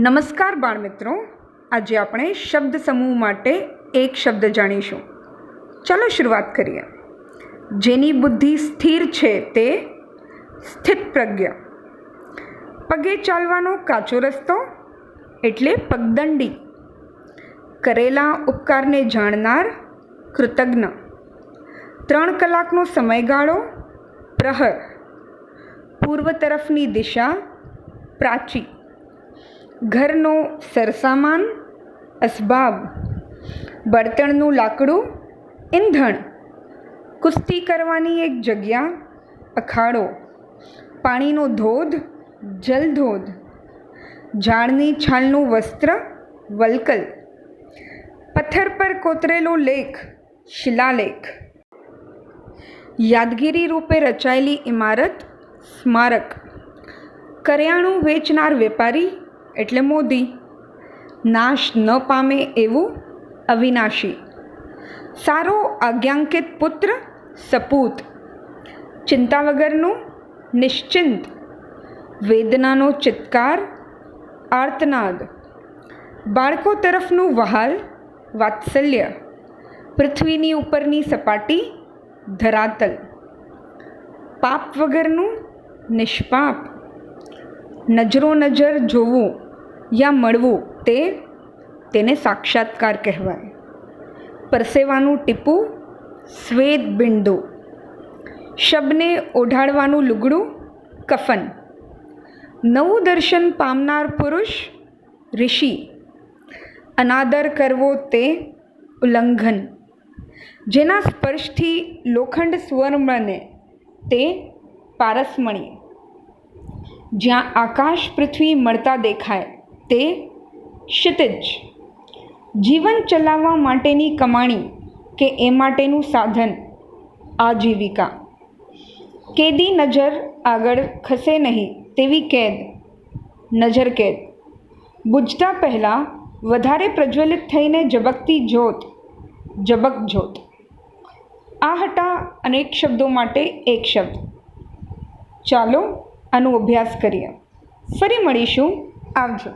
નમસ્કાર બાળમિત્રો, આજે આપણે શબ્દ સમૂહ માટે એક શબ્દ જાણીશું. ચાલો શરૂઆત કરીએ. જેની બુદ્ધિ સ્થિર છે તે સ્થિતપ્રજ્ઞ. પગે ચાલવાનો કાચો રસ્તો એટલે પગદંડી. કરેલા ઉપકારને જાણનાર કૃતજ્ઞ. 3 કલાકનો સમયગાળો પ્રહર. પૂર્વ તરફની દિશા પ્રાચી. ઘરનો સરસામાન અસબાબ. બળતણનું લાકડું ઈંધણ. કુસ્તી કરવાની એક જગ્યા અખાડો. પાણીનો ધોધ જલધોધ. ઝાડની છાલનું વસ્ત્ર વલ્કલ. પથ્થર પર કોતરેલો લેખ શિલાલેખ. યાદગીરી રૂપે રચાયેલી ઇમારત સ્મારક. કરિયાણું વેચનાર વેપારી એટલે મોદી. નાશ ન પામે એવું અવિનાશી. સારો આજ્ઞાંકિત પુત્ર સપૂત. ચિંતા વગરનું નિશ્ચિંત. વેદનાનો ચિત્કાર આર્તનાદ. બાળકો તરફનું વહાલ વાત્સલ્ય. પૃથ્વીની ઉપરની સપાટી ધરાતલ. પાપ વગરનું નિષ્પાપ. નજરો નજર જોવું યા મળવું તેને સાક્ષાત્કાર કહેવાય. પરસેવાનું ટીપું સ્વેદ બિંદુ. શબને ઓઢાડવાનું લુગડું કફન. નવું દર્શન પામનાર પુરુષ ઋષિ. અનાદર કરવો તે ઉલ્લંઘન. જેના સ્પર્શથી લોખંડ સ્વર્ણ બને તે પારસમણી. જ્યાં આકાશ પૃથ્વી મળતા દેખાય તે ક્ષિતિજ. જીવન ચલાવવા માટેની કમાણી કે એ માટેનું સાધન આજીવિકા. કેદી નજર આગળ ખસે નહીં તેવી કેદ નજર કેદ. બુਝતા પહેલાં વધારે પ્રજ્વલિત થઈને ઝબકતી જ્યોત ઝબક જ્યોત. આ હતા અનેક શબ્દો માટે એક શબ્દ. ચાલો આનો અભ્યાસ કરીએ. ફરી મળીશું. આવજો.